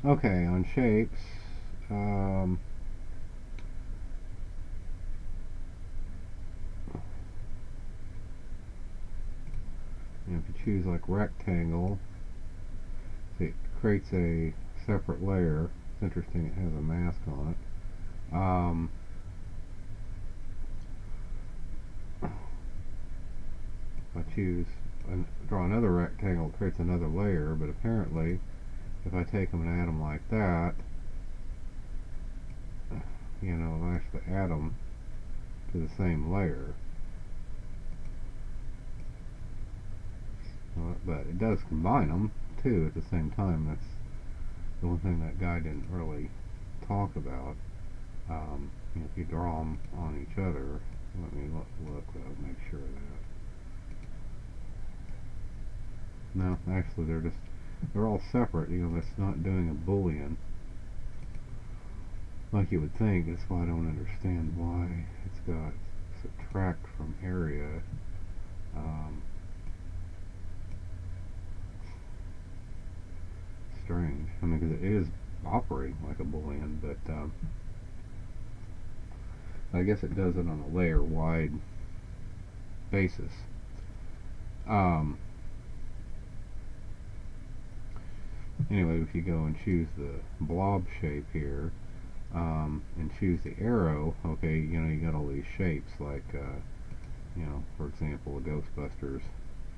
Okay, on shapes, if you choose like rectangle, it creates a separate layer. It's interesting it has a mask on it. If I choose and draw another rectangle, it creates another layer, but apparently if I take them and add them like that, it'll actually add them to the same layer. But it does combine them too at the same time. That's the one thing that guy didn't really talk about. If you draw them on each other, let me look make sure of that. No, actually they're all separate. It's not doing a boolean like you would think. That's why I don't understand why it's got subtract from area. Strange. I mean, because it is operating like a boolean, but I guess it does it on a layer-wide basis. Anyway, if you go and choose the blob shape here, and choose the arrow, okay, you got all these shapes like, for example, a Ghostbusters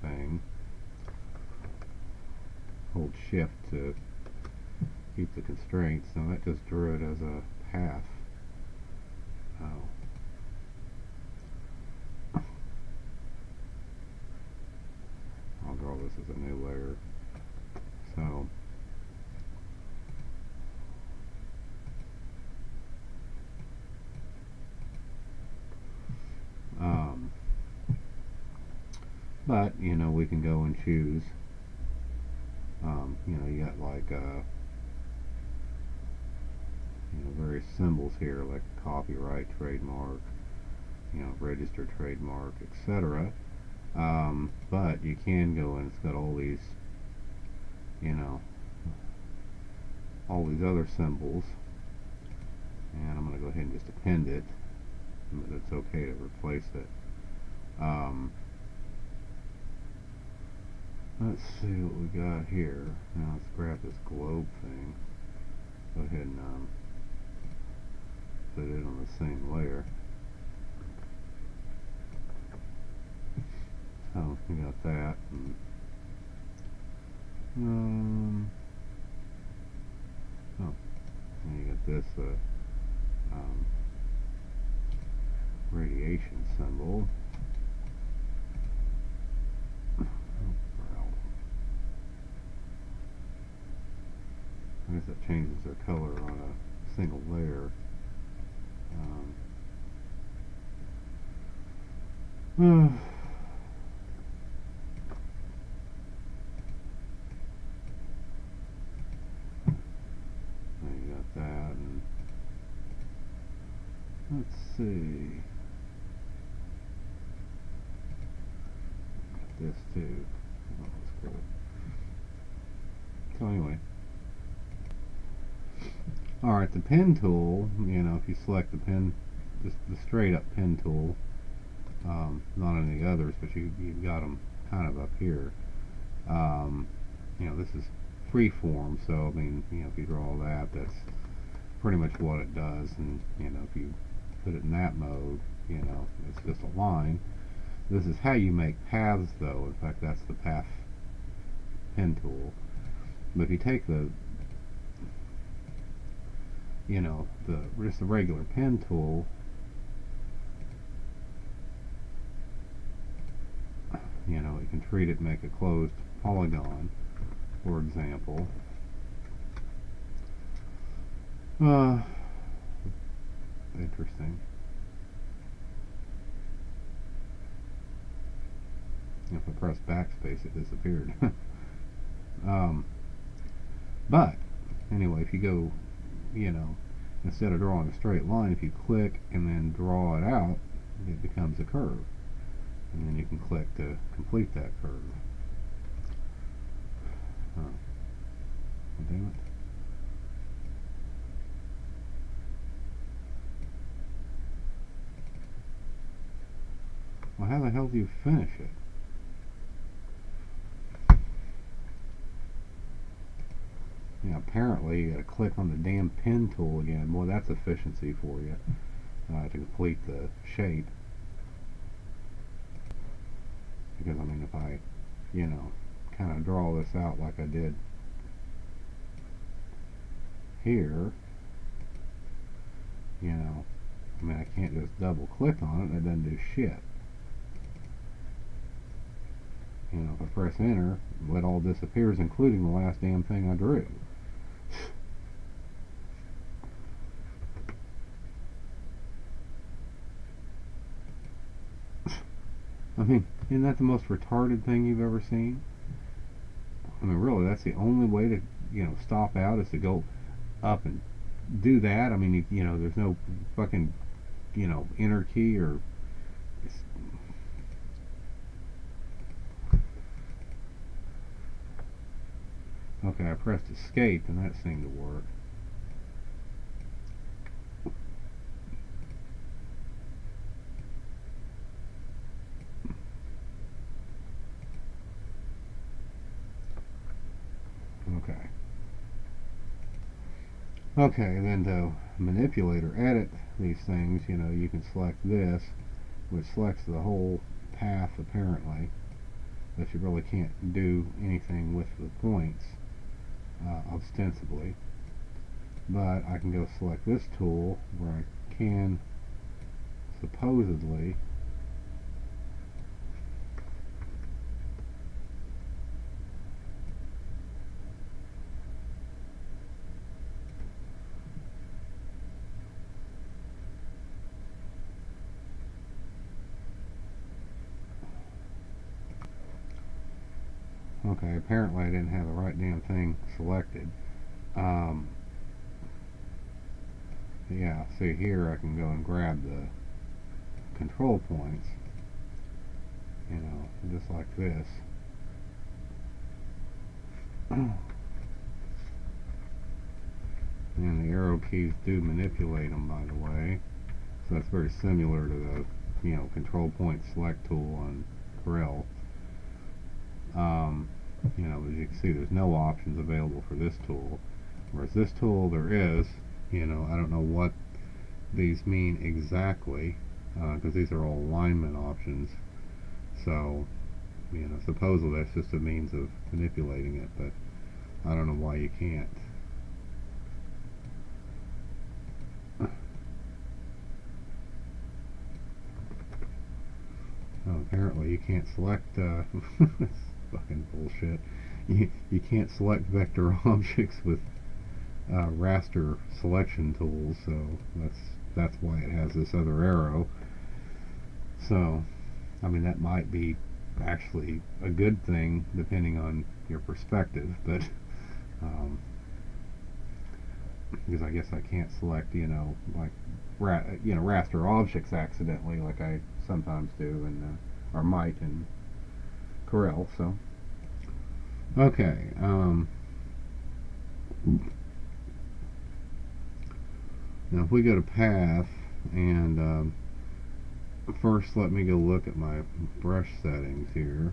thing. Hold shift to keep the constraints. Now that just drew it as a path. Oh. I'll draw this as a new layer. So but we can go and choose. You got like various symbols here, like copyright, trademark, registered trademark, etc. But you can go and it's got all these, all these other symbols, and I'm going to go ahead and just append it. But it's okay to replace it. Let's see what we got here. Now let's grab this globe thing. Go ahead and put it on the same layer. So we got that. And, and you got this radiation symbol. I guess that changes their color on a single layer. There you got that, and let's see. Got this too. Oh, that's cool. So anyway. Alright, the pen tool, if you select the pen, just the straight up pen tool, not any others, but you've got them kind of up here. This is freeform, so I mean, if you draw that, that's pretty much what it does. And if you put it in that mode, it's just a line. This is how you make paths, though. In fact, that's the path pen tool. But if you take the just the regular pen tool, you can treat it, make a closed polygon, for example. Interesting. If I press backspace, it disappeared. But anyway, if you go, instead of drawing a straight line, if you click and then draw it out, it becomes a curve. And then you can click to complete that curve. Oh, damn it. how the hell do you finish it? Apparently you gotta click on the damn pen tool again. Boy, that's efficiency for you, to complete the shape. Because, I mean, if I, kind of draw this out like I did here, I mean, I can't just double click on it, it doesn't do shit. If I press enter, it all disappears, including the last damn thing I drew. I mean, isn't that the most retarded thing you've ever seen? I mean, really, that's the only way to, stop out, is to go up and do that. I mean, there's no fucking, enter key or... Okay, I pressed escape and that seemed to work. Okay. Okay, then to manipulate or edit these things, you can select this, which selects the whole path apparently, but you really can't do anything with the points, ostensibly. But I can go select this tool where I can supposedly okay, apparently I didn't have the right damn thing selected. Yeah, see here I can go and grab the control points, just like this. And the arrow keys do manipulate them, by the way. So that's very similar to the, control point select tool on Corel. As you can see, there's no options available for this tool. Whereas this tool, there is. I don't know what these mean exactly, because these are all alignment options. So, supposedly that's just a means of manipulating it, but I don't know why you can't. Oh, apparently you can't select, that's fucking bullshit. You can't select vector objects with raster selection tools, so that's why it has this other arrow. So, I mean, that might be actually a good thing depending on your perspective, but because I guess I can't select, like raster objects accidentally, like I sometimes do, and or might in Corel. So, okay. Now if we go to path, and first let me go look at my brush settings here.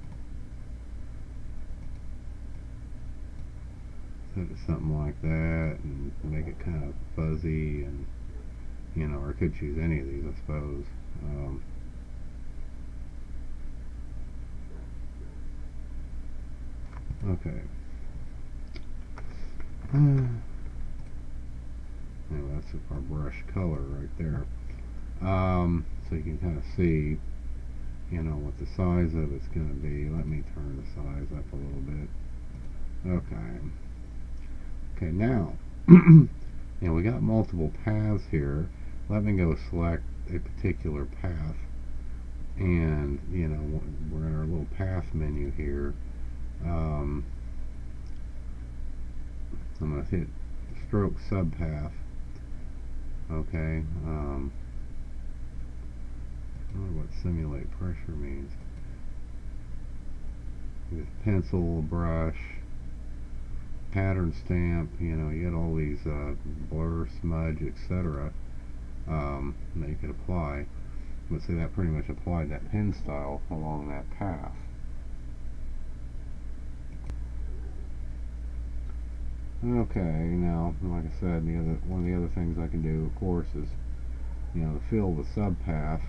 Set it to something like that and make it kind of fuzzy, and or I could choose any of these, I suppose. Okay. Anyway, that's our brush color right there. So you can kind of see, what the size of it's going to be. Let me turn the size up a little bit. Okay. Okay, now, we got multiple paths here. Let me go select a particular path. And, we're in our little path menu here. I'm going to hit stroke subpath. Okay. I don't know what simulate pressure means. With pencil, brush, pattern stamp, you get all these blur, smudge, etc. That you can apply. But see, that pretty much applied that pen style along that path. Okay, now, like I said, one of the other things I can do, of course, is, to fill the subpath.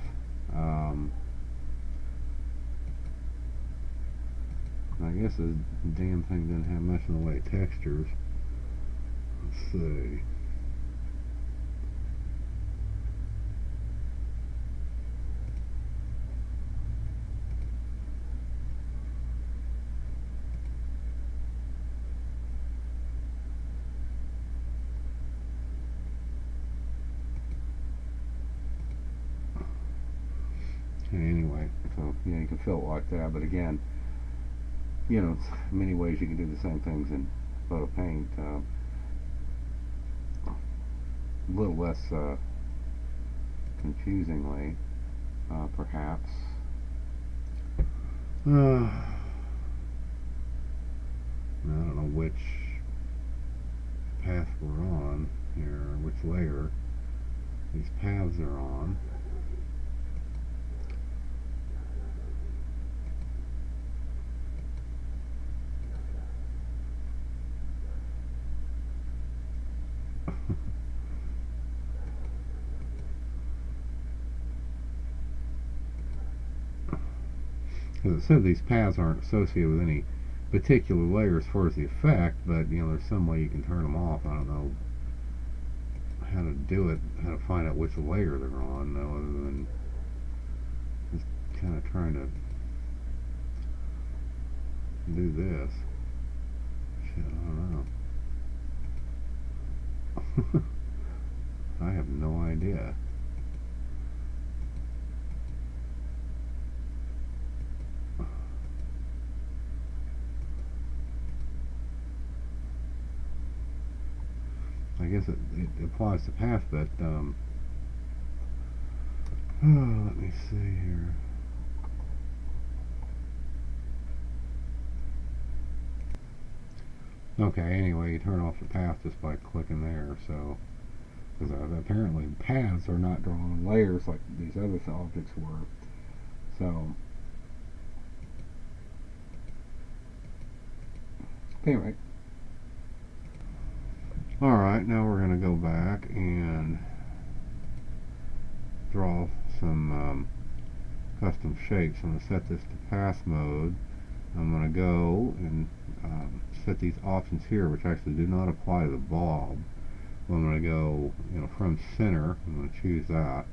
I guess this damn thing didn't have much in the way of textures. Let's see. Anyway, so you can fill it like that, but again, it's many ways you can do the same things in photo paint. A little less confusingly, perhaps. I don't know which path we're on here, which layer these paths are on. Because it said these paths aren't associated with any particular layer as far as the effect, but there's some way you can turn them off. I don't know how to do it, how to find out which layer they're on, though, other than just kind of trying to do this. Shit, I don't know. I have no idea. I guess it applies to path, but let me see here. Okay, anyway, you turn off the path just by clicking there. So, because apparently paths are not drawn in layers like these other objects were. So, anyway. Alright, now we're going to go back and draw some custom shapes. I'm going to set this to pass mode. I'm going to go and set these options here, which actually do not apply to the bulb. I'm going to go from center. I'm going to choose that.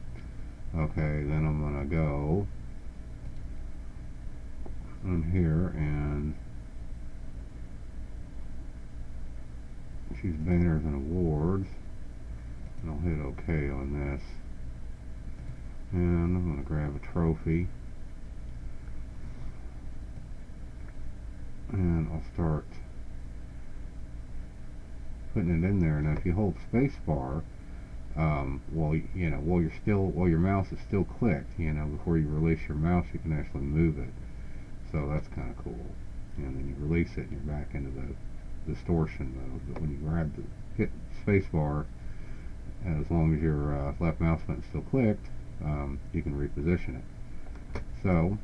Okay, then I'm going to go in here and choose banners and awards, and I'll hit OK on this, and I'm going to grab a trophy, and I'll start putting it in there. Now if you hold spacebar while your mouse is still clicked, before you release your mouse, you can actually move it, so that's kind of cool. And then you release it and you're back into the distortion mode. But when you hit spacebar, as long as your left mouse button is still clicked, you can reposition it. So,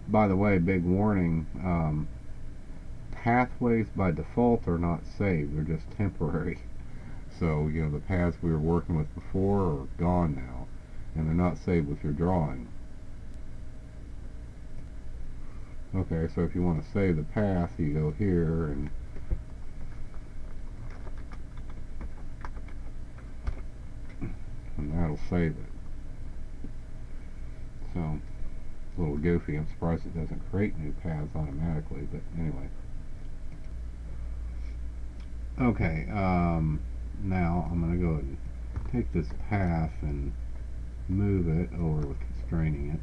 by the way, big warning, pathways by default are not saved, they're just temporary. So, the paths we were working with before are gone now, and they're not saved with your drawing. Okay, so if you want to save the path, you go here and that'll save it. So, a little goofy. I'm surprised it doesn't create new paths automatically, but anyway. Okay, now I'm going to go and take this path and move it over with constraining it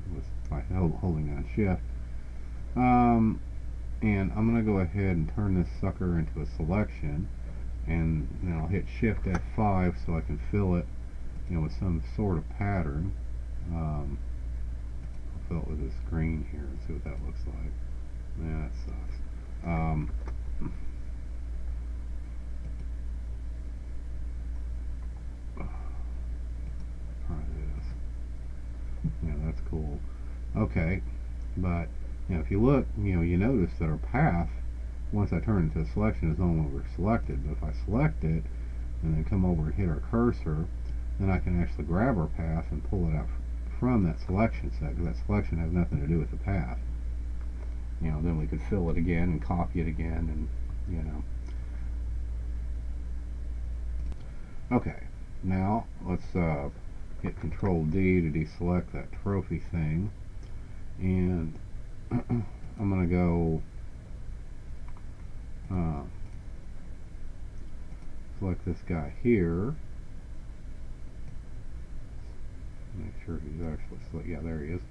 by holding down Shift. And I'm going to go ahead and turn this sucker into a selection, and then I'll hit Shift F5 so I can fill it, with some sort of pattern. I'll fill it with this green here and see what that looks like. Man, that sucks. Try Okay, but if you look, you notice that our path, once I turn it to selection, is no longer selected. But if I select it and then come over and hit our cursor, then I can actually grab our path and pull it out from that selection set, because that selection has nothing to do with the path. Then we could fill it again and copy it again, and Okay, now let's hit Control D to deselect that trophy thing, and I'm going to go select this guy here. Make sure he's actually selected. Yeah, there he is.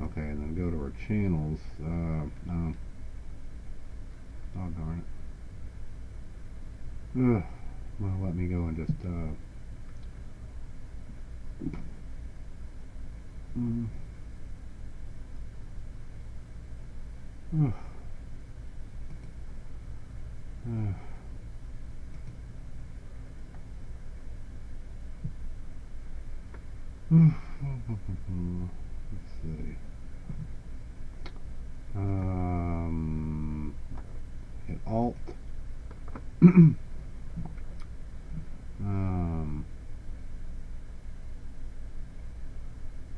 Okay, and then go to our channels. Oh darn it. Well, let me go and just let's see. Hit Alt.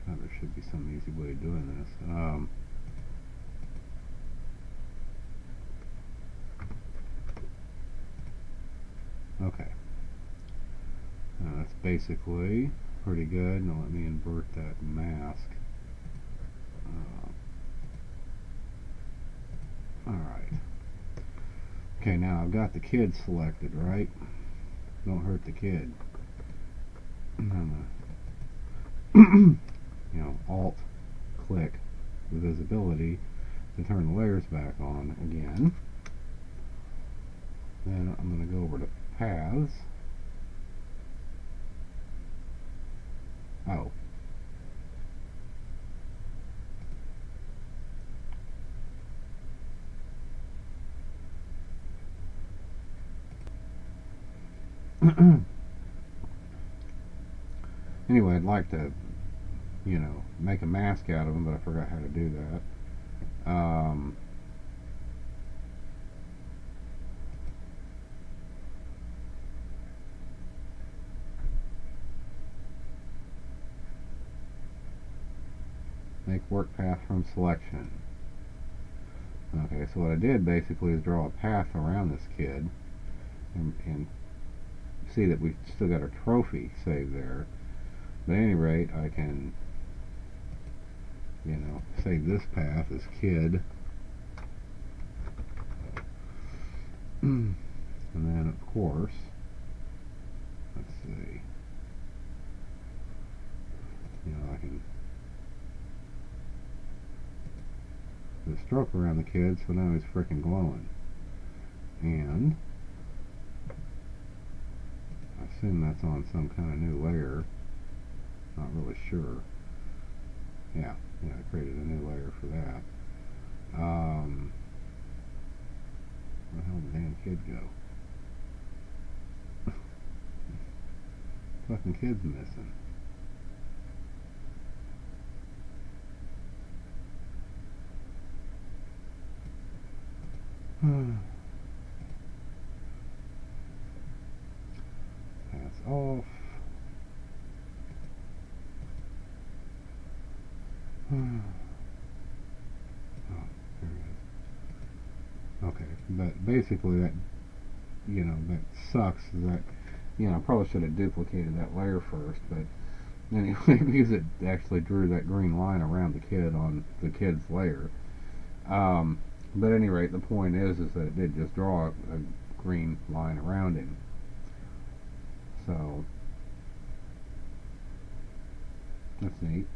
There should be some easy way of doing this. Okay. That's basically pretty good. Now let me invert that mask. Alright. Okay, now I've got the kid selected, right? Don't hurt the kid. Alt click the visibility to turn the layers back on again. Then I'm going to go over to paths. Oh. Anyway, I'd like to make a mask out of them, but I forgot how to do that. Make work path from selection. Okay, so what I did basically is draw a path around this kid, and see that we still got our trophy saved there. But at any rate, I can save this path as kid, and then of course, let's see, I can do a stroke around the kid, so now he's freaking glowing, and I assume that's on some kind of new layer. Not really sure. Yeah, I created a new layer for that. Where the hell did the damn kid go? Fucking kid's missing. Pass off. Oh, there it is. Okay, but basically that, that sucks. That, I probably should have duplicated that layer first, but anyway, because it actually drew that green line around the kid on the kid's layer. But at any rate, the point is that it did just draw a green line around him. So that's neat.